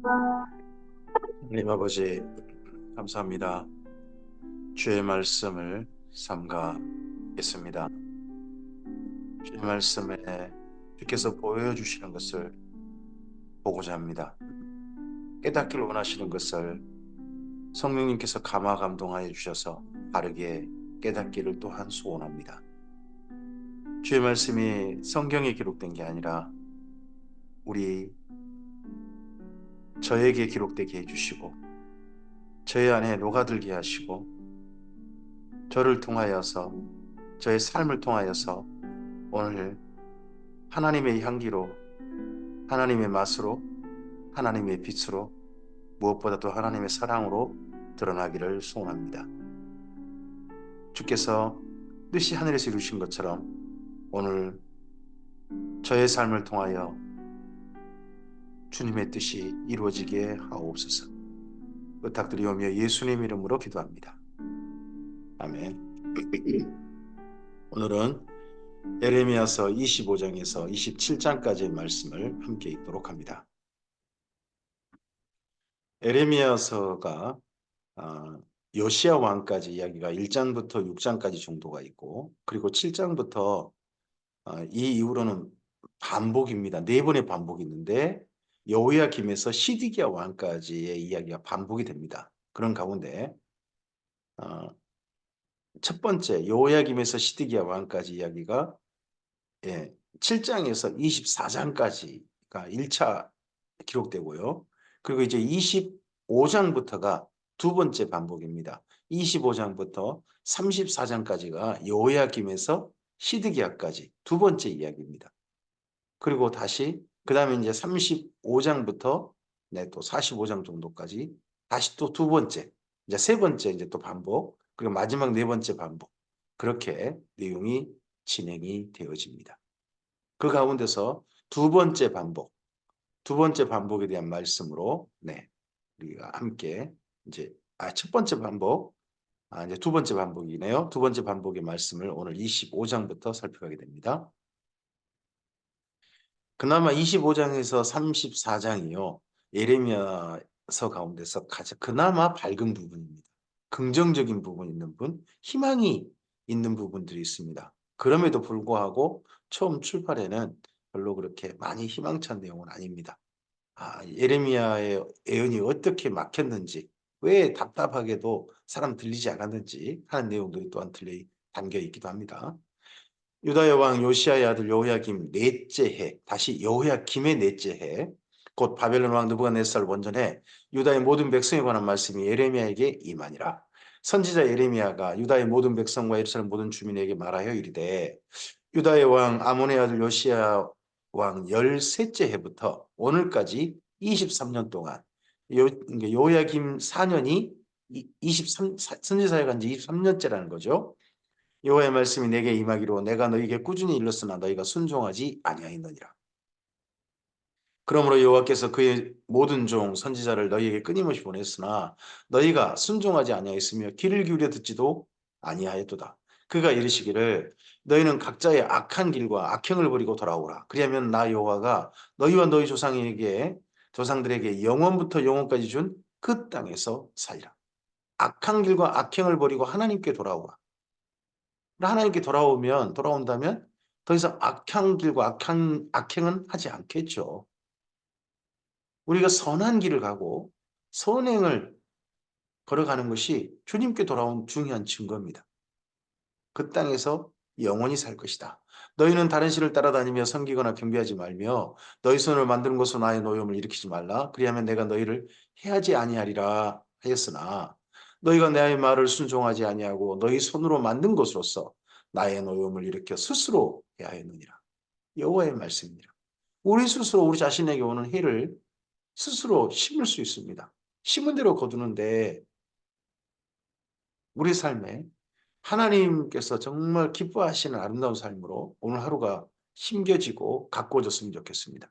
하나님 아버지, 감사합니다. 주의 말씀을 삼가겠습니다. 주의 말씀에 주께서 보여주시는 것을 보고자 합니다. 깨닫기를 원하시는 것을 성령님께서 감화 감동하여 주셔서 바르게 깨닫기를 또한 소원합니다. 주의 말씀이 성경에 기록된 게 아니라 우리 저에게 기록되게 해주시고 저의 안에 녹아들게 하시고 저를 통하여서 저의 삶을 통하여서 오늘 하나님의 향기로, 하나님의 맛으로, 하나님의 빛으로, 무엇보다도 하나님의 사랑으로 드러나기를 소원합니다. 주께서 뜻이 하늘에서 이루신 것처럼 오늘 저의 삶을 통하여 주님의 뜻이 이루어지게 하옵소서. 부탁드리오며 예수님 이름으로 기도합니다. 아멘. 오늘은 에레미야서 25장에서 27장까지의 말씀을 함께 읽도록 합니다. 에레미야서가 요시야 왕까지 이야기가 1장부터 6장까지 정도가 있고, 그리고 7장부터 이 이후로는 반복입니다. 네 번의 반복이 있는데 여호야김에서 시드기야 왕까지의 이야기가 반복이 됩니다. 그런 가운데 첫 번째 여호야김에서 시드기야 왕까지 이야기가 7장에서 24장까지가 1차 기록되고요. 그리고 이제 25장부터가 두 번째 반복입니다. 25장부터 34장까지가 여호야김에서 시드기야까지 두 번째 이야기입니다. 그리고 다시 그 다음에 이제 35장부터 또 45장 정도까지 다시 또 두 번째, 이제 세 번째 이제 또 반복, 그리고 마지막 네 번째 반복, 그렇게 내용이 진행이 되어집니다. 그 가운데서 두 번째 반복에 대한 말씀으로 우리가 함께 이제 첫 번째 반복, 이제 두 번째 반복이네요. 두 번째 반복의 말씀을 오늘 25장부터 살펴가게 됩니다. 그나마 25장에서 34장이요. 예레미야서 가운데서 가장 그나마 밝은 부분입니다. 긍정적인 부분이 있는 부분, 희망이 있는 부분들이 있습니다. 그럼에도 불구하고 처음 출발에는 별로 그렇게 많이 희망찬 내용은 아닙니다. 예레미야의 예언이 어떻게 막혔는지, 왜 답답하게도 사람 들리지 않았는지 하는 내용들이 또한 담겨 있기도 합니다. 유다의 왕 요시야의 아들 여호야김 넷째 해, 다시 여호야김의 넷째 해, 곧 바벨론 왕 느부갓네살 원전에 유다의 모든 백성에 관한 말씀이 예레미야에게 임하니라. 선지자 예레미야가 유다의 모든 백성과 예루살렘 모든 주민에게 말하여 이르되, 유다의 왕 아몬의 아들 요시야 왕 13째 해부터 오늘까지 23년 동안, 여호야김 4년이 23, 선지자에 간지 23년째라는 거죠. 여호와의 말씀이 내게 임하기로 내가 너희에게 꾸준히 일렀으나 너희가 순종하지 아니하였느니라. 그러므로 여호와께서 그의 모든 종 선지자를 너희에게 끊임없이 보냈으나 너희가 순종하지 아니하였으며 귀를 기울여 듣지도 아니하였도다. 그가 이르시기를 너희는 각자의 악한 길과 악행을 버리고 돌아오라. 그리하면 나 여호와가 너희와 너희 조상들에게 영원부터 영원까지 준 그 땅에서 살리라. 악한 길과 악행을 버리고 하나님께 돌아오라. 하나님께 돌아온다면 더 이상 악한 길과 악행은 하지 않겠죠. 우리가 선한 길을 가고 선행을 걸어가는 것이 주님께 돌아온 중요한 증거입니다. 그 땅에서 영원히 살 것이다. 너희는 다른 신을 따라다니며 섬기거나 경배하지 말며 너희 손을 만드는 것으로 나의 노여움을 일으키지 말라. 그리하면 내가 너희를 해하지 아니하리라 하였으나 너희가 나의 말을 순종하지 아니하고 너희 손으로 만든 것으로서 나의 노여움을 일으켜 스스로 해하였느니라. 여호와의 말씀입니다. 우리 스스로 우리 자신에게 오는 해를 스스로 심을 수 있습니다. 심은 대로 거두는데 우리 삶에 하나님께서 정말 기뻐하시는 아름다운 삶으로 오늘 하루가 심겨지고 가꾸어졌으면 좋겠습니다.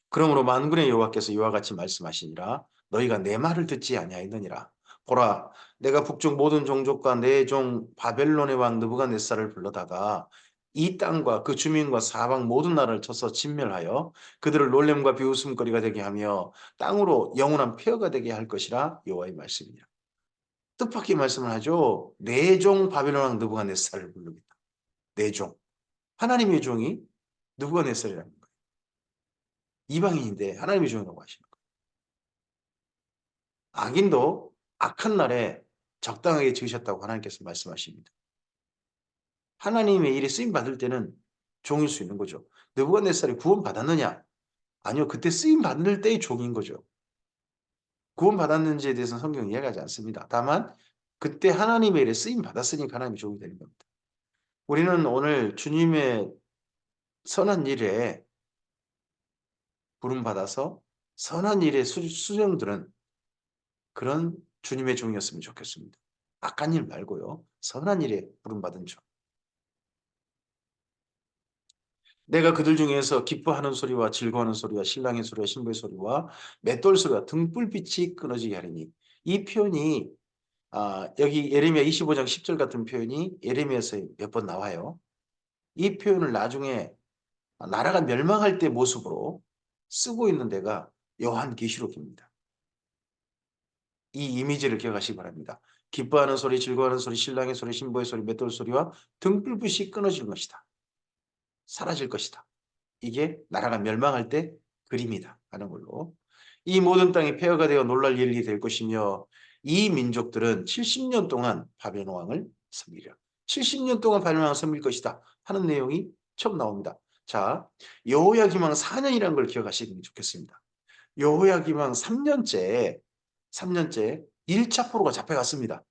그러므로 만군의 여호와께서 이와 같이 말씀하시니라. 너희가 내 말을 듣지 아니하였느니라. 보라, 내가 북쪽 모든 종족과 내 종 바벨론의 왕 느부갓네살을 불러다가 이 땅과 그 주민과 사방 모든 나라를 쳐서 진멸하여 그들을 놀램과 비웃음거리가 되게 하며 땅으로 영원한 폐허가 되게 할 것이라 여호와의 말씀이니라. 뜻밖의 말씀을 하죠. 내 종 바벨론 왕 느부갓네살을 부릅니다. 내 종. 하나님의 종이 느부갓네살이라는 거예요. 이방인인데 하나님의 종이라고 하시는 거예요. 악인도 악한 날에 적당하게 지으셨다고 하나님께서 말씀하십니다. 하나님의 일에 쓰임 받을 때는 종일 수 있는 거죠. 느부갓네살이 구원 받았느냐? 아니요. 그때 쓰임 받을 때의 종인 거죠. 구원 받았는지에 대해서는 성경이 이야기하지 않습니다. 다만 그때 하나님의 일에 쓰임 받았으니까 하나님의 종이 되는 겁니다. 우리는 오늘 주님의 선한 일에 부름 받아서 선한 일에 수령들은 그런 주님의 종이었으면 좋겠습니다. 악한 일 말고요. 선한 일에 부름 받은 종. 내가 그들 중에서 기뻐하는 소리와 즐거워하는 소리와 신랑의 소리와 신부의 소리와 맷돌 소리와 등불빛이 끊어지게 하리니, 이 표현이 여기 예레미야 25장 10절 같은 표현이 예레미야에서 몇 번 나와요. 이 표현을 나중에 나라가 멸망할 때 모습으로 쓰고 있는 데가 요한계시록입니다. 이 이미지를 기억하시기 바랍니다. 기뻐하는 소리, 즐거워하는 소리, 신랑의 소리, 신부의 소리, 맷돌 소리와 등불빛이 끊어질 것이다. 사라질 것이다. 이게 나라가 멸망할 때 그림이다 하는 걸로, 이 모든 땅이 폐허가 되어 놀랄 일이 될 것이며 이 민족들은 70년 동안 바벨론 왕을 섬기리라. 70년 동안 바벨론 왕을 섬길 것이다 하는 내용이 처음 나옵니다. 자, 여호야김 왕 4년이라는 걸 기억하시면 좋겠습니다. 여호야김 왕 3년째 1차 포로가 잡혀갔습니다.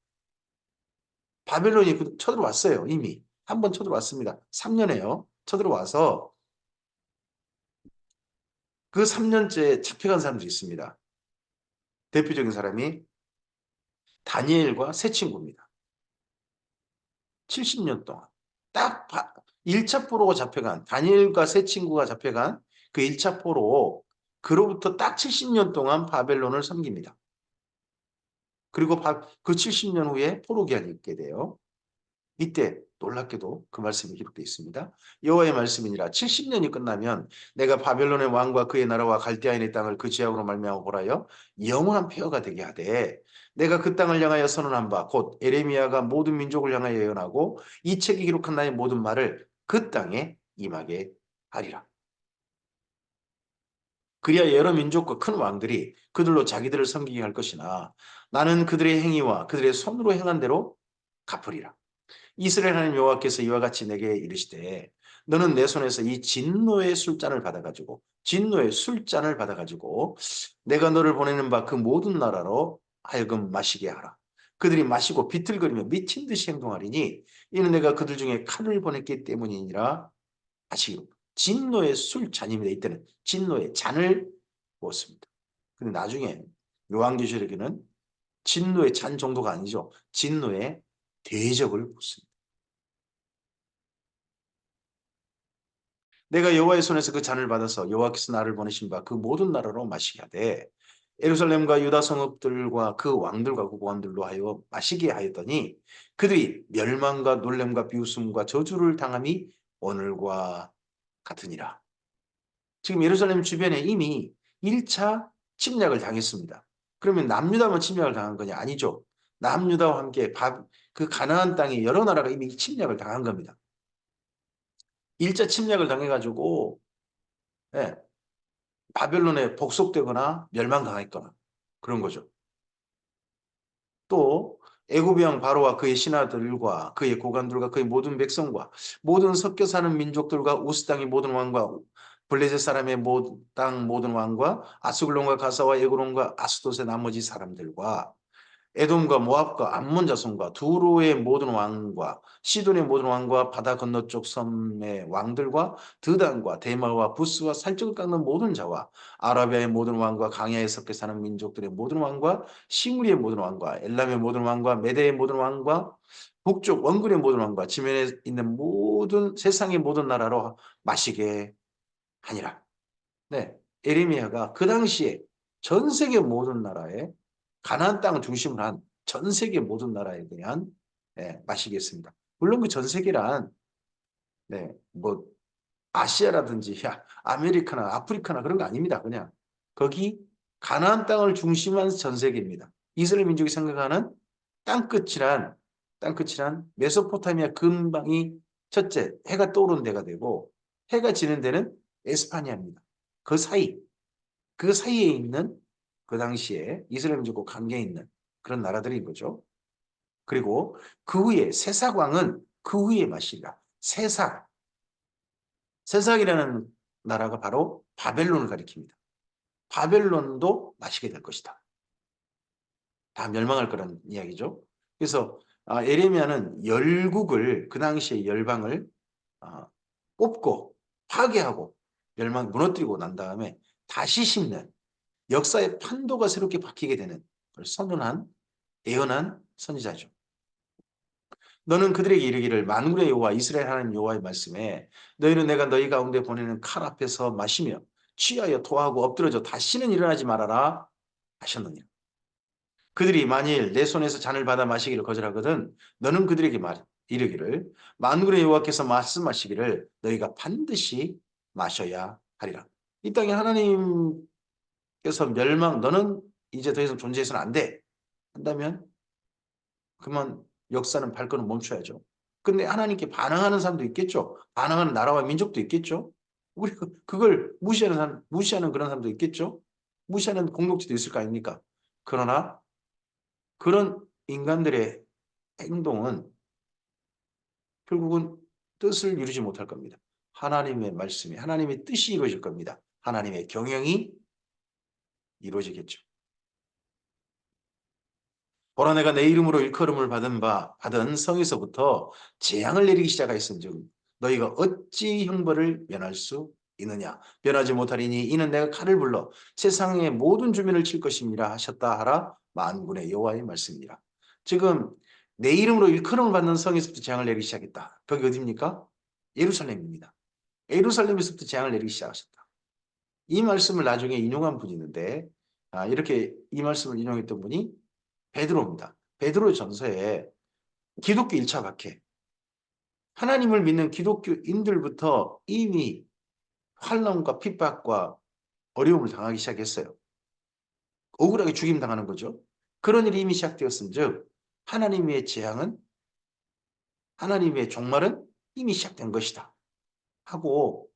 바벨론이 쳐들어왔어요. 이미 한 번 쳐들어왔습니다. 3년에요. 쳐들어와서 그 3년째 잡혀간 사람들이 있습니다. 대표적인 사람이 다니엘과 세 친구입니다. 70년 동안 딱 1차 포로가 잡혀간, 다니엘과 세 친구가 잡혀간 그 1차 포로, 그로부터 딱 70년 동안 바벨론을 섬깁니다. 그리고 그 70년 후에 포로 기한이 있게 돼요. 이때 놀랍게도 그 말씀이 기록되어 있습니다. 여호와의 말씀이니라. 70년이 끝나면 내가 바벨론의 왕과 그의 나라와 갈대아인의 땅을 그 지역으로 말미암아 보라여 영원한 폐허가 되게 하되, 내가 그 땅을 향하여 선언한 바 곧 에레미야가 모든 민족을 향하여 예언하고 이 책에 기록한 나의 모든 말을 그 땅에 임하게 하리라. 그리하여 여러 민족과 큰 왕들이 그들로 자기들을 섬기게 할 것이나 나는 그들의 행위와 그들의 손으로 행한 대로 갚으리라. 이스라엘 하나님 여호와께서 이와 같이 내게 이르시되, 너는 내 손에서 이 진노의 술잔을 받아가지고 내가 너를 보내는 바 그 모든 나라로 하여금 마시게 하라. 그들이 마시고 비틀거리며 미친 듯이 행동하리니 이는 내가 그들 중에 칼을 보냈기 때문이니라 하시기로. 진노의 술잔입니다. 이때는 진노의 잔을 부었습니다. 근데 나중에 요한계시록에는 진노의 잔 정도가 아니죠. 진노의 대접을 붓습니다. 내가 여호와의 손에서 그 잔을 받아서 여호와께서 나를 보내신 바 그 모든 나라로 마시게 하되 예루살렘과 유다 성읍들과 그 왕들과 그 고관들로 하여 마시게 하였더니 그들이 멸망과 놀램과 비웃음과 저주를 당함이 오늘과 같으니라. 지금 예루살렘 주변에 이미 1차 침략을 당했습니다. 그러면 남유다만 침략을 당한 거냐? 아니죠. 남유다와 함께 그 가나안 땅에 여러 나라가 이미 침략을 당한 겁니다. 1차 침략을 당해가지고 예, 바벨론에 복속되거나 멸망당했거나 그런 거죠. 또 애굽의 왕 바로와 그의 신하들과 그의 고관들과 그의 모든 백성과 모든 섞여 사는 민족들과 우스 땅의 모든 왕과 블레셋 사람의 땅 모든 왕과 아스글론과 가사와 에그론과 아스돗의 나머지 사람들과 에돔과 모압과 암몬 자손과 두로의 모든 왕과 시돈의 모든 왕과 바다 건너쪽 섬의 왕들과 드단과 데마와 부스와 살적을 깎는 모든 자와 아라비아의 모든 왕과 강야에 섞여 사는 민족들의 모든 왕과 시므리의 모든 왕과 엘람의 모든 왕과 메대의 모든 왕과 북쪽 원군의 모든 왕과 지면에 있는 모든 세상의 모든 나라로 마시게 하니라. 네, 에레미야가 그 당시에 전 세계 모든 나라에 가나안 땅을 중심으로 한 전 세계 모든 나라에 대한 마시겠습니다. 물론 그 전 세계란 네, 뭐 아시아라든지 아메리카나 아프리카나 그런 거 아닙니다. 그냥 거기 가나안 땅을 중심한 전 세계입니다. 이스라엘 민족이 생각하는 땅끝이란 땅끝이란 메소포타미아 근방이 첫째 해가 떠오르는 데가 되고 해가 지는 데는 에스파니아입니다. 그 사이 그 사이에 있는 그 당시에 이스라엘 민족과 관계 있는 그런 나라들인 거죠. 그리고 그 후에 세사광은 그 후에 마시리라. 세삭이라는 나라가 바로 바벨론을 가리킵니다. 바벨론도 마시게 될 것이다. 다 멸망할 거라는 이야기죠. 그래서 에레미야는 열국을 그 당시에 열방을 뽑고 파괴하고 멸망 무너뜨리고 난 다음에 다시 심는 역사의 판도가 새롭게 바뀌게 되는 걸 선언한 예언한 선지자죠. 너는 그들에게 이르기를 만군의 여호와 이스라엘 하나님 여호와의 말씀에 너희는 내가 너희 가운데 보내는 칼 앞에서 마시며 취하여 토하고 엎드러져 다시는 일어나지 말아라 하셨느니라. 그들이 만일 내 손에서 잔을 받아 마시기를 거절하거든 너는 그들에게 이르기를 만군의 여호와께서 말씀하시기를 너희가 반드시 마셔야 하리라. 이 땅에 하나님께서 너는 이제 더 이상 존재해서는 안 돼 한다면 그만 역사는 발걸음 멈춰야죠. 근데 하나님께 반항하는 사람도 있겠죠. 반항하는 나라와 민족도 있겠죠. 우리 그걸 무시하는 그런 사람도 있겠죠. 무시하는 공동체도 있을 거 아닙니까? 그러나 그런 인간들의 행동은 결국은 뜻을 이루지 못할 겁니다. 하나님의 말씀이 하나님의 뜻이 이루어질 겁니다. 하나님의 경영이 이루어지겠죠. 보라 내가 내 이름으로 일컬음을 받은 성에서부터 재앙을 내리기 시작하였은즉 너희가 어찌 형벌을 면할 수 있느냐 면하지 못하리니 이는 내가 칼을 불러 세상의 모든 주민을 칠 것임이라 하셨다 하라 만군의 여호와의 말씀이니라. 지금 내 이름으로 일컬음을 받는 성에서부터 재앙을 내리기 시작했다. 거기 어디입니까? 예루살렘입니다. 예루살렘에서부터 재앙을 내리기 시작하셨다. 이 말씀을 나중에 인용한 분이 있는데 이렇게 이 말씀을 인용했던 분이 베드로입니다. 베드로 전서에 기독교 1차 박해. 하나님을 믿는 기독교인들부터 이미 환난과 핍박과 어려움을 당하기 시작했어요. 억울하게 죽임 당하는 거죠. 그런 일이 이미 시작되었은즉 하나님의 재앙은 하나님의 종말은 이미 시작된 것이다. 하고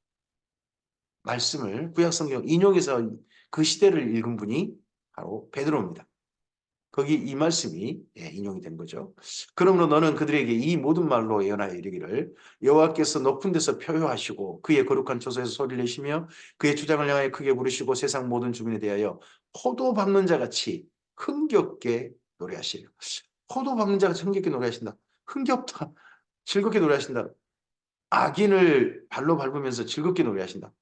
말씀을 구약성경 인용해서 그 시대를 읽은 분이 바로 베드로입니다. 거기 이 말씀이 인용이 된 거죠. 그러므로 너는 그들에게 이 모든 말로 예언하여 이르기를 여호와께서 높은 데서 표효하시고 그의 거룩한 처소에서 소리를 내시며 그의 주장을 향하여 크게 부르시고 세상 모든 주민에 대하여 포도 밟는 자같이 흥겹게 노래하시리라. 포도 밟는 자같이 흥겹게 노래하신다. 흥겹다. 즐겁게 노래하신다. 악인을 발로 밟으면서 즐겁게 노래하신다.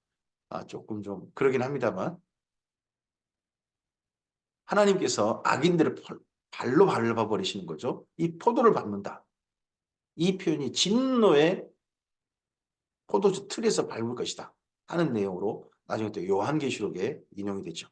조금 좀 그러긴 합니다만 하나님께서 악인들을 발로 밟아버리시는 거죠. 이 포도를 밟는다. 이 표현이 진노의 포도주 틀에서 밟을 것이다 하는 내용으로 나중에 또 요한계시록에 인용이 되죠.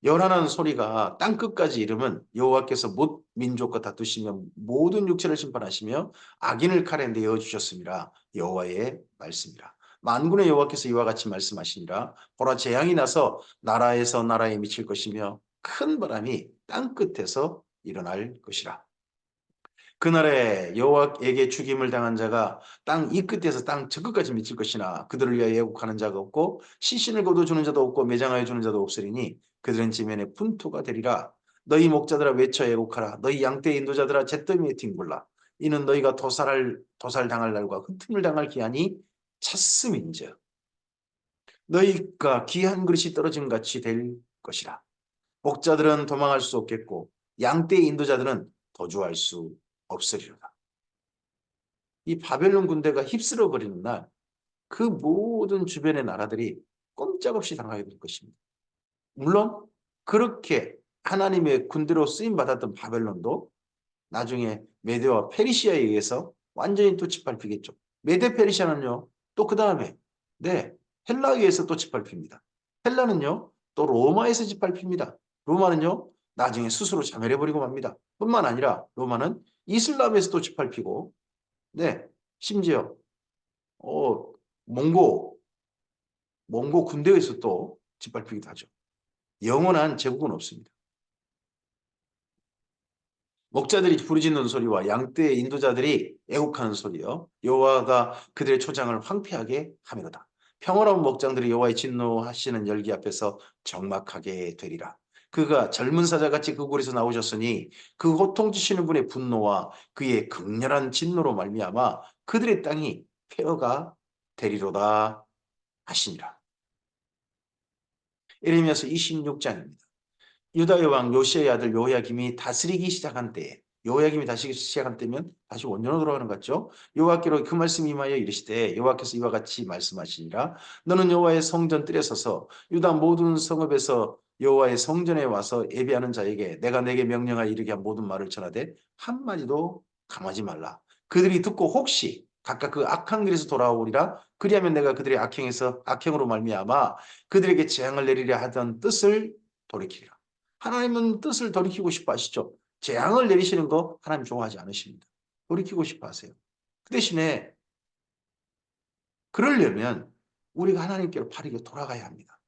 열하는 소리가 땅끝까지 이르면 여호와께서 못 민족과 다투시며 모든 육체를 심판하시며 악인을 칼에 내어 주셨습니다. 여호와의 말씀이라. 만군의 여호와께서 이와 같이 말씀하시니라. 보라 재앙이 나서 나라에서 나라에 미칠 것이며 큰 바람이 땅끝에서 일어날 것이라. 그날에 여호와에게 죽임을 당한 자가 땅 이 끝에서 땅 저 끝까지 미칠 것이나 그들을 위하여 애국하는 자가 없고 시신을 거둬주는 자도 없고 매장하여 주는 자도 없으리니 그들은 지면에 분투가 되리라. 너희 목자들아 외쳐 애국하라. 너희 양떼 인도자들아 잿더미에 뒹굴라. 이는 너희가 도살당할 날과 흩음을 당할 기한이 찼음인즉 너희가 귀한 그릇이 떨어진 같이 될 것이라. 목자들은 도망할 수 없겠고 양떼 인도자들은 도주할 수 없으리로다. 이 바벨론 군대가 휩쓸어 버리는 날 그 모든 주변의 나라들이 꼼짝없이 당하게 될 것입니다. 물론 그렇게 하나님의 군대로 쓰임 받았던 바벨론도 나중에 메대와 페르시아에 의해서 완전히 또 짓밟히겠죠. 메대 페르시아는요. 또 그 다음에 헬라에 의해서 또 짓밟힙니다. 헬라는요. 또 로마에서 짓밟힙니다. 로마는요. 나중에 스스로 자멸해버리고 맙니다. 뿐만 아니라 로마는 이슬람에서도 짓밟히고 심지어 어, 몽고, 몽고 군대에서 또 짓밟히기도 하죠. 영원한 제국은 없습니다. 목자들이 부르짖는 소리와 양떼의 인도자들이 애곡하는 소리요. 여호와가 그들의 초장을 황폐하게 하미로다. 평화로운 목장들이 여호와의 진노하시는 열기 앞에서 적막하게 되리라. 그가 젊은 사자같이 그 굴에서 나오셨으니 그 호통치시는 분의 분노와 그의 극렬한 진노로 말미암아 그들의 땅이 폐허가 되리로다 하시니라. 예레미야서 26장입니다. 유다의 왕 요시아의 아들 요야김이 다스리기 시작한 때에 요야김이 다스리기 시작한 때면 다시 원년으로 돌아가는 것 같죠. 여호와께로 그 말씀이 임하여 이르시되 여호와께서 이와 같이 말씀하시니라. 너는 여호와의 성전 뜰에 서서 유다 모든 성읍에서 여호와의 성전에 와서 예배하는 자에게 내가 내게 명령하여 이르게 한 모든 말을 전하되 한마디도 감하지 말라. 그들이 듣고 혹시 각각 그 악한 길에서 돌아오리라. 그리하면 내가 그들의 악행으로 말미암아 그들에게 재앙을 내리려 하던 뜻을 돌이키리라. 하나님은 뜻을 돌이키고 싶어 하시죠. 재앙을 내리시는 거 하나님 좋아하지 않으십니다. 돌이키고 싶어 하세요. 그 대신에 그러려면 우리가 하나님께로 바르게 돌아가야 합니다.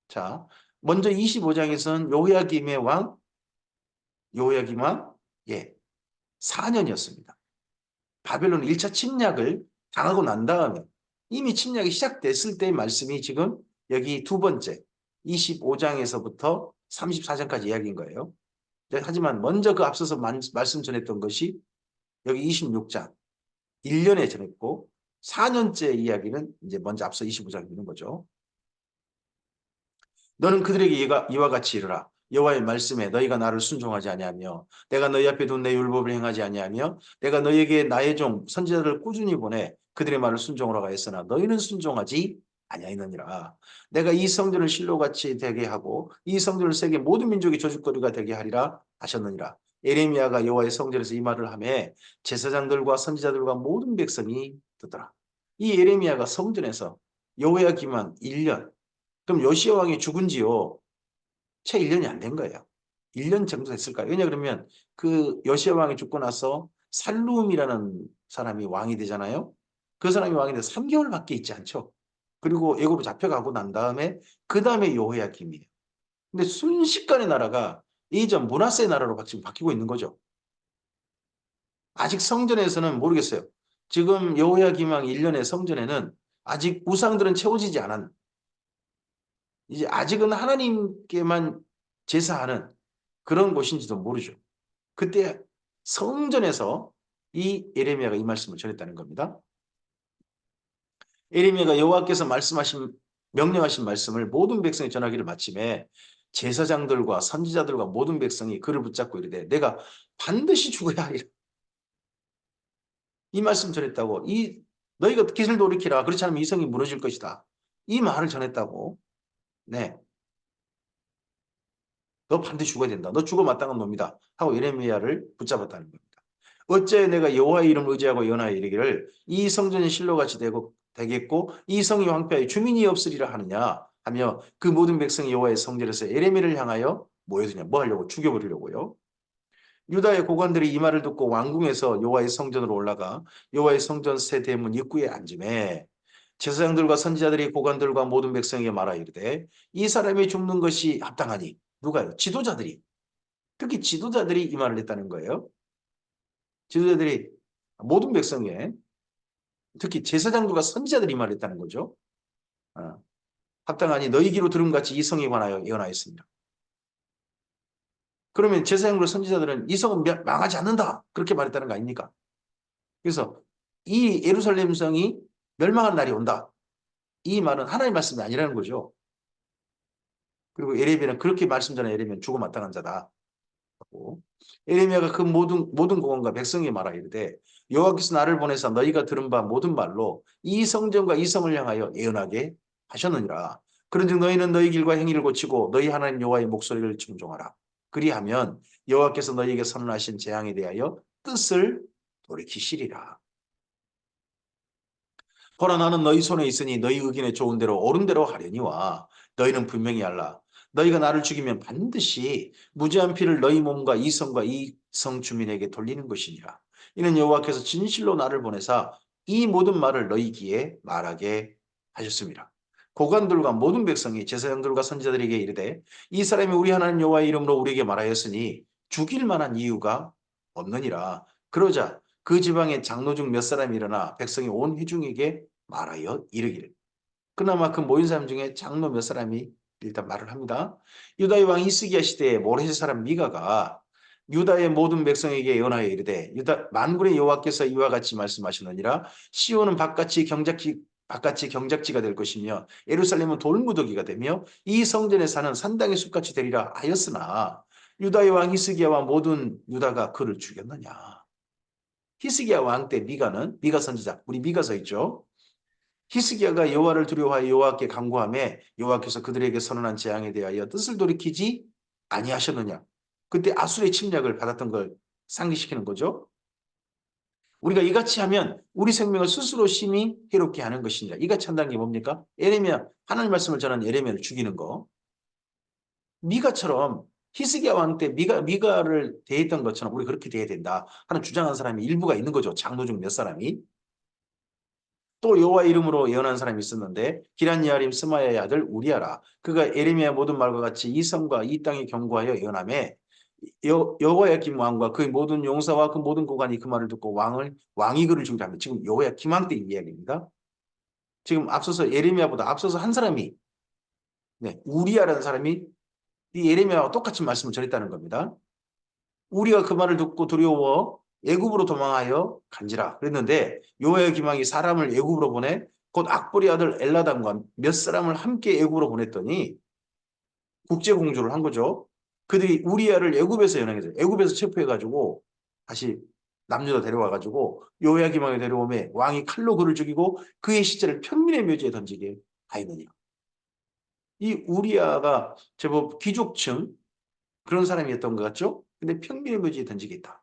자, 먼저 25장에서는 요야김 왕, 4년이었습니다. 바벨론 1차 침략을 당하고 난 다음에 이미 침략이 시작됐을 때의 말씀이 지금 여기 두 번째 25장에서부터 34장까지 이야기인 거예요. 하지만 먼저 그 앞서서 말씀 전했던 것이 여기 26장 1년에 전했고 4년째 이야기는 이제 먼저 앞서 25장에 있는 거죠. 너는 그들에게 이와 같이 이르라. 여호와의 말씀에 너희가 나를 순종하지 아니하며 내가 너희 앞에 둔 내 율법을 행하지 아니하며 내가 너희에게 나의 종 선지자들을 꾸준히 보내 그들의 말을 순종하라고 했으나 너희는 순종하지 아니하였느니라. 내가 이 성전을 실로같이 되게 하고 이 성전을 세계 모든 민족의 저주거리가 되게 하리라 하셨느니라. 예레미야가 여호와의 성전에서 이 말을 하매 제사장들과 선지자들과 모든 백성이 듣더라. 이 예레미야가 성전에서 여호야 기만 1년 그럼 요시야 왕이 죽은 지요 채 1년이 안 된 거예요. 1년 정도 됐을까요? 왜냐 그러면 그 요시야 왕이 죽고 나서 살룸이라는 사람이 왕이 되잖아요. 그 사람이 왕이 돼서 3개월밖에 있지 않죠. 그리고 애굽으로 잡혀가고 난 다음에 그 다음에 여호야김이에요. 근데 순식간에 나라가 이전 므낫세 나라로 지금 바뀌고 있는 거죠. 아직 성전에서는 모르겠어요. 지금 여호야김 왕 1년의 성전에는 아직 우상들은 채워지지 않은 이제 아직은 하나님께만 제사하는 그런 곳인지도 모르죠. 그때 성전에서 이 예레미야가 이 말씀을 전했다는 겁니다. 예레미야가 여호와께서 명령하신 말씀을 모든 백성이 전하기를 마침에 제사장들과 선지자들과 모든 백성이 그를 붙잡고 이르되 내가 반드시 죽어야 하리라. 이 말씀 전했다고. 너희가 기술 돌이키라. 그렇지 않으면 이 성이 무너질 것이다. 이 말을 전했다고. 네. 너 반드시 죽어야 된다. 너 죽어 마땅한 놈이다. 하고 예레미야를 붙잡았다는 겁니다. 어째 내가 여호와의 이름을 의지하고 연하여 이르기를 이 성전이 실로같이 되겠고 이 성이 황폐하여 주민이 없으리라 하느냐 하며 그 모든 백성이 여호와의 성전에서 예레미야를 향하여 모여드냐. 뭐 하려고? 죽여버리려고요. 유다의 고관들이 이 말을 듣고 왕궁에서 여호와의 성전으로 올라가 여호와의 성전 새 대문 입구에 앉음에 제사장들과 선지자들이 고관들과 모든 백성에게 말하 이르되 이 사람이 죽는 것이 합당하니 누가요? 지도자들이 특히 지도자들이 이 말을 했다는 거예요. 지도자들이 모든 백성에 특히 제사장들과 선지자들이 이 말을 했다는 거죠. 합당하니 너희 귀로 들음 같이 이 성에 관하여 예언하였습니다. 그러면 제사장과 선지자들은 이 성은 망하지 않는다. 그렇게 말했다는 거 아닙니까? 그래서 이 예루살렘 성이 멸망한 날이 온다. 이 말은 하나님의 말씀이 아니라는 거죠. 그리고 예레미야는 그렇게 말씀 전에 예레미야는 죽어 마땅한 자다. 예레미야가 그 모든 공원과 백성이 말하 이르되 여호와께서 나를 보내사 너희가 들은 바 모든 말로 이 성전과 이 성을 향하여 예언하게 하셨느니라. 그런즉 너희는 너희 길과 행위를 고치고 너희 하나님 여호와의 목소리를 청종하라. 그리하면 여호와께서 너희에게 선언하신 재앙에 대하여 뜻을 돌이키시리라. 보라 나는 너희 손에 있으니 너희 의견에 좋은 대로 옳은 대로 하려니와 너희는 분명히 알라. 너희가 나를 죽이면 반드시 무죄한 피를 너희 몸과 이 성과 이 성 주민에게 돌리는 것이니라. 이는 여호와께서 진실로 나를 보내사 이 모든 말을 너희 귀에 말하게 하셨습니다. 고관들과 모든 백성이 제사장들과 선지자들에게 이르되 이 사람이 우리 하나님 여호와의 이름으로 우리에게 말하였으니 죽일 만한 이유가 없느니라. 그러자 그 지방에 장로 중 몇 사람이 일어나 백성이 온 회중에게 말하여 이르기를. 그나마 그 모인 사람 중에 장로 몇 사람이 일단 말을 합니다. 유다의 왕 히스기야 시대에 모레셋 사람 미가가 유다의 모든 백성에게 예언하여 이르되 유다 만군의 여호와께서 이와 같이 말씀하시느니라. 시온은 바깥이 경작지가 될 것이며 예루살렘은 돌무더기가 되며 이 성전에 사는 산당의 숲같이 되리라 하였으나 유다의 왕 히스기야와 모든 유다가 그를 죽였느냐. 히스기야 왕 때 미가 선지자, 우리 미가서 있죠. 히스기야가 여호와를 두려워하여 여호와께 간구하며 여호와께서 그들에게 선언한 재앙에 대하여 뜻을 돌이키지 아니하셨느냐. 그때 아수르의 침략을 받았던 걸 상기시키는 거죠. 우리가 이같이 하면 우리 생명을 스스로 심히 해롭게 하는 것이니라. 이같이 한다는 게 뭡니까? 예레미야, 하나님 말씀을 전하는 예레미야를 죽이는 거. 미가처럼 히스기야 왕 때 미가를 대했던 것처럼 우리 그렇게 대해야 된다 하는 주장하는 사람이 일부가 있는 거죠. 장로 중 몇 사람이. 또 여호와 이름으로 예언한 사람이 있었는데 기란 여아림 스마야의 아들 우리아라. 그가 예레미야 모든 말과 같이 이 성과 이 땅에 경고하여 예언하며 여호야김 왕과 그의 모든 용사와 그 모든 고관이 그 말을 듣고 왕이 그를 죽이려 합니다. 지금 여호야김 왕 때 이야기입니다. 지금 앞서서 예레미야보다 앞서서 한 사람이 우리아라는 사람이 이 예레미야와 똑같은 말씀을 전했다는 겁니다. 우리가 그 말을 듣고 두려워 애굽으로 도망하여 간지라 그랬는데 여호야김 왕이 사람을 애굽으로 보내 곧 악보리 아들 엘라담과 몇 사람을 함께 애굽으로 보냈더니 국제공주를 한 거죠. 그들이 우리아를 애굽에서 연행해서 애굽에서 체포해가지고 다시 남유다 데려와가지고 여호야김 왕이 데려오매 왕이 칼로 그를 죽이고 그의 시체를 평민의 묘지에 던지게 하였느니라. 이 우리아가 제법 귀족층 그런 사람이었던 것 같죠? 근데 평민의 묘지에 던지겠다.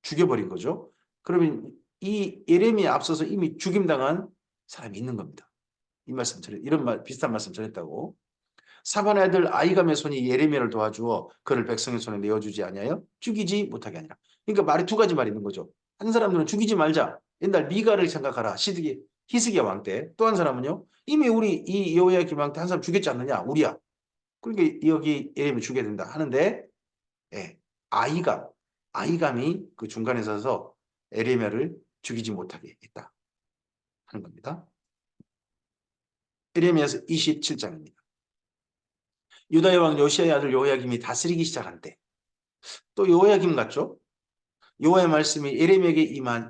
죽여버린 거죠. 그러면 이 예레미야 앞서서 이미 죽임당한 사람이 있는 겁니다. 비슷한 말씀 전했다고. 사반의 아들 아이감의 손이 예레미야를 도와주어 그를 백성의 손에 내어주지 아니하여 죽이지 못하게 하니라. 그러니까 말이 두 가지 말이 있는 거죠. 한 사람들은 죽이지 말자. 옛날 미가를 생각하라. 히스기야 왕 때. 또 한 사람은요. 이미 우리 이 여호야김 왕 때 한 사람 죽였지 않느냐. 우리야. 그러니까 여기 예레미야 죽여야 된다 하는데 아이감이 그 중간에 서서 예레미야를 죽이지 못하게 했다 하는 겁니다. 예레미야서 27장입니다. 유다의 왕 요시아의 아들 여호야김이 다스리기 시작한 때 또 여호야김 같죠? 여호와의 말씀이 예레미야에게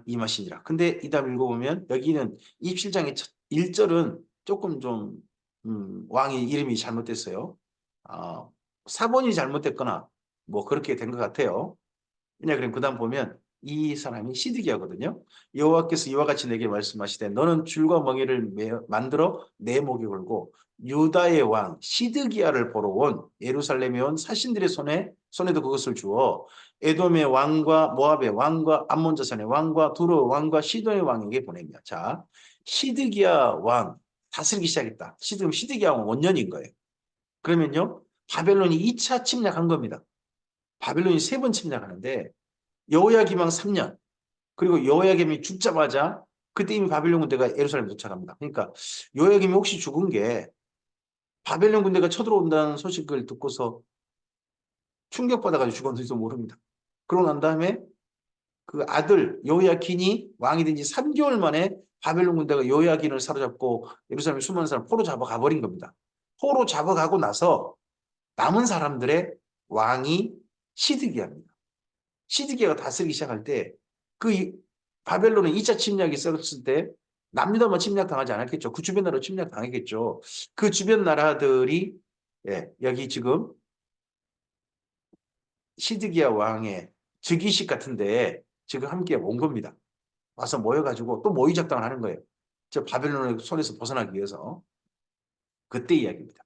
임하시니라. 근데 이 다음 읽어보면 여기는 27장의 1절은 조금 좀 왕의 이름이 잘못됐어요. 사본이 잘못됐거나 뭐 그렇게 된 것 같아요. 왜냐 그럼 그 다음 보면 이 사람이 시드기야거든요. 여호와께서 이와 같이 내게 말씀하시되 너는 줄과 멍에를 만들어 내 목에 걸고 유다의 왕 시드기야를 보러 온 예루살렘에 온 사신들의 손에도 그것을 주어 에돔의 왕과 모압의 왕과 암몬 자손의 왕과 두로 왕과 시돈의 왕에게 보내며 자 시드기야 왕 다스리기 시작했다. 시드기야 왕 원년인 거예요. 그러면요 바벨론이 2차 침략한 겁니다. 바벨론이 3번 침략하는데 여호야김 왕 3년 그리고 여호야김이 죽자마자 그때 이미 바벨론 군대가 예루살렘 도착합니다. 그러니까 여호야김이 혹시 죽은 게 바벨론 군대가 쳐들어온다는 소식을 듣고서 충격받아가지고 죽었는지도 모릅니다. 그러고 난 다음에 그 아들 여호야킨이 왕이 된 지 3개월 만에 바벨론 군대가 여호야킨을 사로잡고 예루살렘 수많은 사람 포로 잡아가 버린 겁니다. 포로 잡아가고 나서 남은 사람들의 왕이 시드기야입니다. 시드기야가 다스리기 시작할 때 그 바벨론은 2차 침략이 있었을 때 남유다만 침략당하지 않았겠죠. 그 주변 나라로 침략당했겠죠. 그 주변 나라들이 여기 지금 시드기야 왕의 즉위식 같은데 지금 함께 온 겁니다. 와서 모여가지고 또 모의작당을 하는 거예요. 저 바벨론의 손에서 벗어나기 위해서. 그때 이야기입니다.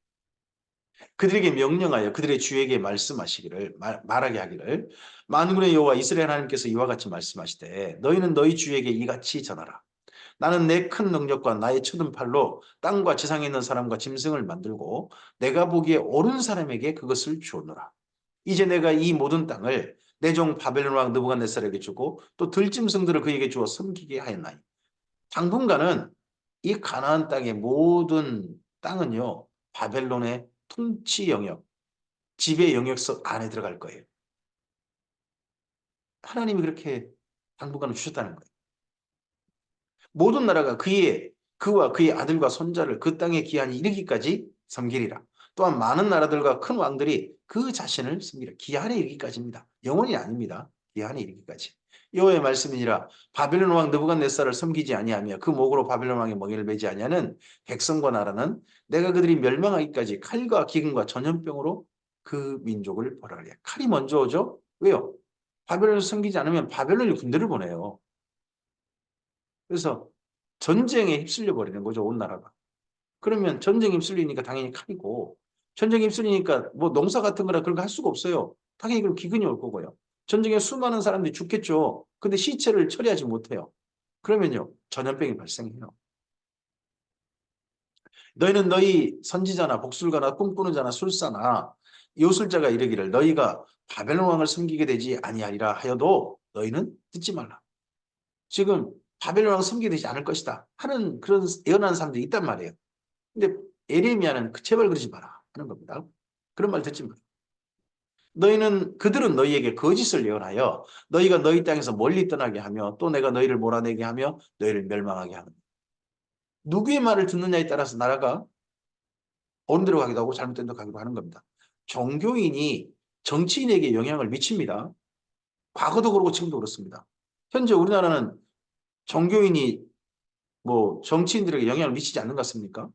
그들에게 명령하여 그들의 주에게 말하게 하기를 만군의 여호와 이스라엘 하나님께서 이와 같이 말씀하시되 너희는 너희 주에게 이같이 전하라. 나는 내 큰 능력과 나의 쳐든 팔로 땅과 지상에 있는 사람과 짐승을 만들고 내가 보기에 옳은 사람에게 그것을 주었노라. 이제 내가 이 모든 땅을 내 종 바벨론 왕 느부갓네살에게 주고 또 들짐승들을 그에게 주어 섬기게 하였나니 당분간은 이 가나안 땅의 모든 땅은요, 바벨론의 통치 영역, 지배 영역서 안에 들어갈 거예요. 하나님이 그렇게 당분간은 주셨다는 거예요. 모든 나라가 그와 그의 아들과 손자를 그 땅에 기한이 이르기까지 섬기리라. 또한 많은 나라들과 큰 왕들이 그 자신을 섬기리라. 기한에 이르기까지입니다. 영원히 아닙니다. 기한에 이르기까지. 여호와의 말씀이니라. 바벨론 왕 느부갓네살을 섬기지 아니하며 그 목으로 바벨론 왕의 멍에를 매지 아니하는 백성과 나라는 내가 그들이 멸망하기까지 칼과 기근과 전염병으로 그 민족을 벌하리라. 칼이 먼저 오죠? 왜요? 바벨론을 섬기지 않으면 바벨론이 군대를 보내요. 그래서 전쟁에 휩쓸려 버리는 거죠, 온 나라가. 그러면 전쟁에 휩쓸리니까 당연히 칼이고, 전쟁에 휩쓸리니까 뭐 농사 같은 거나 그런 거 할 수가 없어요. 당연히 그럼 기근이 올 거고요. 전쟁에 수많은 사람들이 죽겠죠. 근데 시체를 처리하지 못해요. 그러면요, 전염병이 발생해요. 너희는 너희 선지자나 복술가나 꿈꾸는 자나 술사나 요술자가 이르기를 너희가 바벨론 왕을 섬기게 되지 아니하리라 하여도 너희는 듣지 말라. 지금 바벨론 왕 섬기게 되지 않을 것이다 하는 그런 예언하는 사람들이 있단 말이에요. 근데 에레미야는 제발 그러지 마라 하는 겁니다. 그런 말 듣지 마라. 그들은 너희에게 거짓을 예언하여 너희가 너희 땅에서 멀리 떠나게 하며 또 내가 너희를 몰아내게 하며 너희를 멸망하게 하는. 누구의 말을 듣느냐에 따라서 나라가 어느 데로 가기도 하고 잘못된 데로 가기도 하는 겁니다. 종교인이 정치인에게 영향을 미칩니다. 과거도 그렇고 지금도 그렇습니다. 현재 우리나라는 종교인이 뭐 정치인들에게 영향을 미치지 않는 것 같습니까?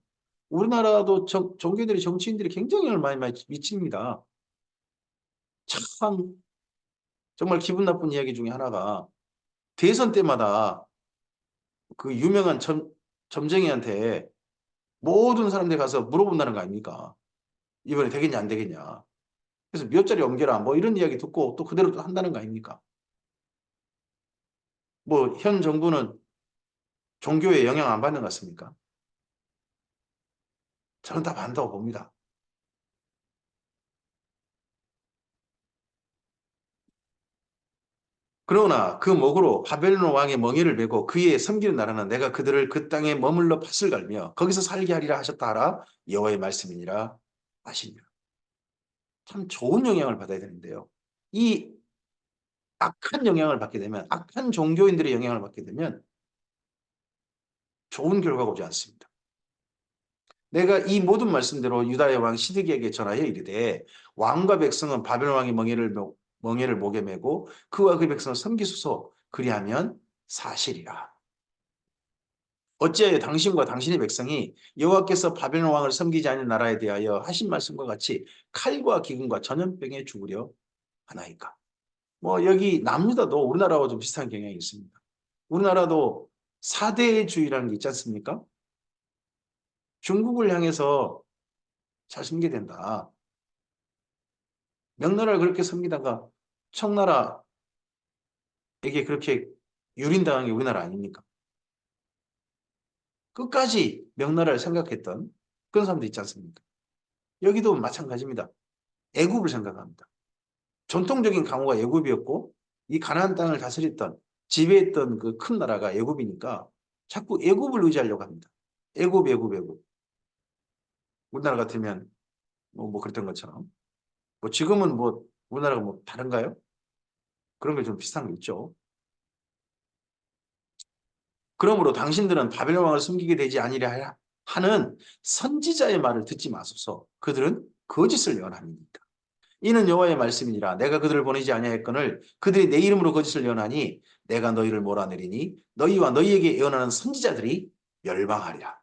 우리나라도 종교인들이 정치인들이 굉장히 영향을 많이 미칩니다. 참 정말 기분 나쁜 이야기 중에 하나가 대선 때마다 그 유명한 점쟁이한테 모든 사람들이 가서 물어본다는 거 아닙니까? 이번에 되겠냐 안 되겠냐. 그래서 몇 자리 옮겨라 뭐 이런 이야기 듣고 또 그대로 또 한다는 거 아닙니까? 뭐 현 정부는 종교에 영향 안 받는 것 같습니까? 저는 다 받는다고 봅니다. 그러나 그 목으로 바벨론 왕의 멍에를 메고 그의 섬기는 나라는 내가 그들을 그 땅에 머물러 밭을 갈며 거기서 살게 하리라 하셨다 하라 여호와의 말씀이니라 하시며. 참 좋은 영향을 받아야 되는데요. 이 악한 영향을 받게 되면 악한 종교인들의 영향을 받게 되면 좋은 결과가 오지 않습니다. 내가 이 모든 말씀대로 유다의 왕 시드기에게 전하여 이르되 왕과 백성은 바벨론 왕의 멍에를 목에 메고 그와 그 백성을 섬기소서 그리하면 사실이라. 어찌하여 당신과 당신의 백성이 여호와께서 바벨론 왕을 섬기지 않는 나라에 대하여 하신 말씀과 같이 칼과 기근과 전염병에 죽으려 하나이까. 뭐 여기 남유다도 우리나라와 좀 비슷한 경향이 있습니다. 우리나라도 사대주의라는 게 있지 않습니까? 중국을 향해서 잘 섬겨야 된다. 명나라를 그렇게 섬기다가 청나라에게 그렇게 유린당한 게 우리나라 아닙니까? 끝까지 명나라를 생각했던 그런 사람도 있지 않습니까? 여기도 마찬가지입니다. 애굽을 생각합니다. 전통적인 강호가 애굽이었고 이 가나안 땅을 다스렸던 지배했던 그 큰 나라가 애굽이니까 자꾸 애굽을 의지하려고 합니다. 애굽, 애굽, 애굽. 우리나라 같으면 뭐 그랬던 것처럼. 뭐 지금은 뭐 우리나라가 뭐 다른가요? 그런 게 좀 비슷한 게 있죠. 그러므로 당신들은 바벨론 왕을 숨기게 되지 아니랴 하는 선지자의 말을 듣지 마소서. 그들은 거짓을 예언합니다. 이는 여호와의 말씀이니라. 내가 그들을 보내지 아니하였거늘 그들이 내 이름으로 거짓을 예언하니 내가 너희를 몰아내리니 너희와 너희에게 예언하는 선지자들이 멸망하리라.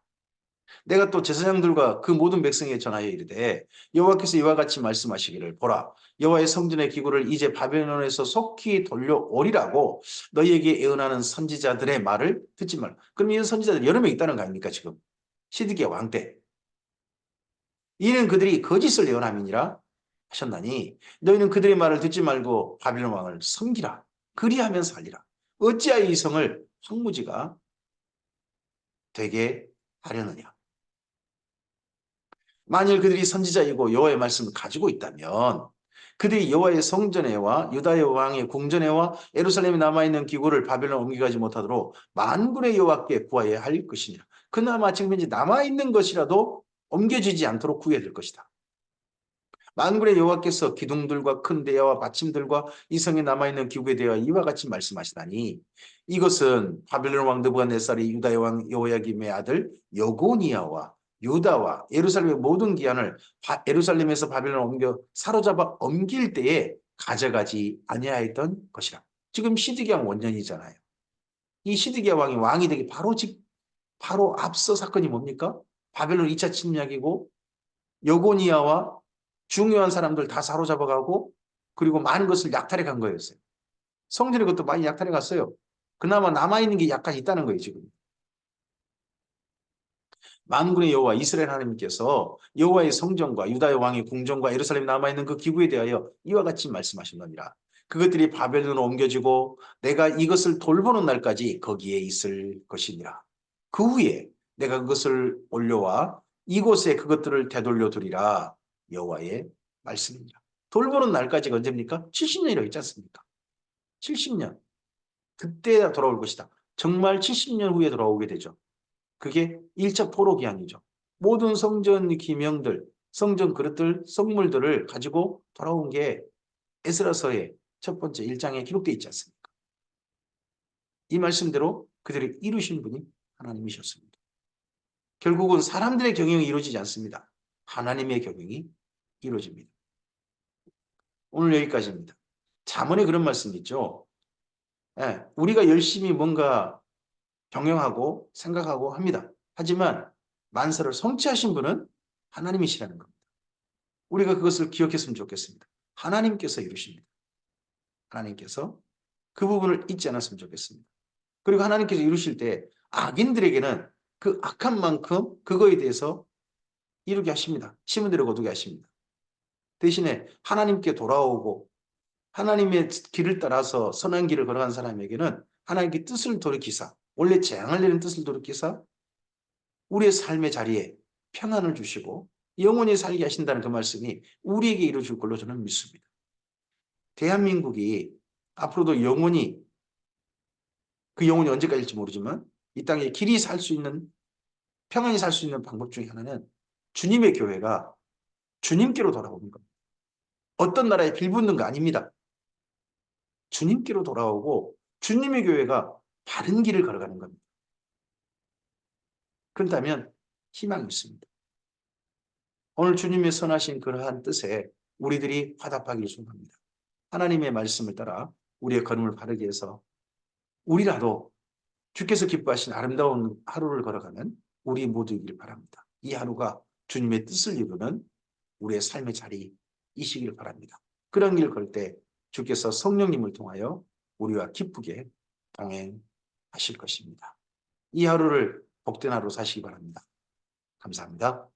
내가 또 제사장들과 그 모든 백성에게 전하여 이르되 여호와께서 이와 같이 말씀하시기를 보라 여호와의 성전의 기구를 이제 바벨론에서 속히 돌려오리라고 너희에게 예언하는 선지자들의 말을 듣지 말라. 그럼 이 선지자들 여러 명 있다는 거 아닙니까 지금? 시드기야 왕 때. 이는 그들이 거짓을 예언함이니라 하셨나니 너희는 그들의 말을 듣지 말고 바빌론 왕을 섬기라. 그리하면 살리라. 어찌하여 이 성을 황무지가 되게 하려느냐. 만일 그들이 선지자이고 여호와의 말씀을 가지고 있다면 그들이 여호와의 성전에와 유다의 왕의 궁전에와 예루살렘에 남아있는 기구를 바벨론 옮겨가지 못하도록 만군의 여호와께 구하여야 할 것이니라. 그나마 지금 현재 남아있는 것이라도 옮겨지지 않도록 구해야 될 것이다. 만군의 여호와께서 기둥들과 큰 대야와 받침들과 이 성에 남아있는 기구에 대하여 이와 같이 말씀하시다니, 이것은 바벨론 왕 느부갓네살이 유다의 왕 여호야김의 아들 여고니아와 유다와 예루살렘의 모든 기한을 예루살렘에서 바벨론 옮겨 사로잡아 옮길 때에 가져가지 아니하였던 것이라. 지금 시드기야 원년이잖아요. 이 시드기야 왕이 되기 바로 앞서 사건이 뭡니까? 바벨론 2차 침략이고 여고니아와 중요한 사람들 다 사로잡아가고 그리고 많은 것을 약탈해 간 거였어요. 성전의 것도 많이 약탈해 갔어요. 그나마 남아있는 게 약간 있다는 거예요, 지금. 만군의 여호와 이스라엘 하나님께서 여호와의 성전과 유다의 왕의 궁전과 예루살렘에 남아있는 그 기구에 대하여 이와 같이 말씀하시느니라. 그것들이 바벨론으로 옮겨지고 내가 이것을 돌보는 날까지 거기에 있을 것이니라. 그 후에 내가 그것을 올려와 이곳에 그것들을 되돌려 두리라. 여호와의 말씀입니다. 돌보는 날까지가 언제입니까? 70년이라고 했지 않습니까? 70년. 그때 돌아올 것이다. 정말 70년 후에 돌아오게 되죠. 그게 1차 포로 기한이죠. 모든 성전 기명들, 성전 그릇들, 성물들을 가지고 돌아온 게 에스라서의 첫 번째 1장에 기록되어 있지 않습니까? 이 말씀대로 그들을 이루신 분이 하나님이셨습니다. 결국은 사람들의 경영이 이루어지지 않습니다. 하나님의 경영이 이루어집니다. 오늘 여기까지입니다. 잠언에 그런 말씀이 있죠. 예, 우리가 열심히 뭔가 경영하고 생각하고 합니다. 하지만 만사를 성취하신 분은 하나님이시라는 겁니다. 우리가 그것을 기억했으면 좋겠습니다. 하나님께서 이루십니다. 하나님께서 그 부분을 잊지 않았으면 좋겠습니다. 그리고 하나님께서 이루실 때 악인들에게는 그 악한 만큼 그거에 대해서 이루게 하십니다. 심은 대로 거두게 하십니다. 대신에 하나님께 돌아오고 하나님의 길을 따라서 선한 길을 걸어간 사람에게는 하나님께 뜻을 돌이키사, 원래 재앙을 내는 뜻을 돌이키사 우리의 삶의 자리에 평안을 주시고 영원히 살게 하신다는 그 말씀이 우리에게 이루어질 걸로 저는 믿습니다. 대한민국이 앞으로도 영원히, 그 영혼이 언제까지일지 모르지만 이 땅에 길이 살 수 있는, 평안히 살 수 있는 방법 중에 하나는 주님의 교회가 주님께로 돌아오는 겁니다. 어떤 나라에 빌붙는 거 아닙니다. 주님께로 돌아오고 주님의 교회가 바른 길을 걸어가는 겁니다. 그렇다면 희망이 있습니다. 오늘 주님의 선하신 그러한 뜻에 우리들이 화답하기를 소원합니다. 하나님의 말씀을 따라 우리의 걸음을 바르게 해서 우리라도 주께서 기뻐하신 아름다운 하루를 걸어가는 우리 모두이길 바랍니다. 이 하루가 주님의 뜻을 이루는 우리의 삶의 자리이시길 바랍니다. 그런 길 걸 때 주께서 성령님을 통하여 우리와 기쁘게 동행하실 것입니다. 이 하루를 복된 하루 사시기 바랍니다. 감사합니다.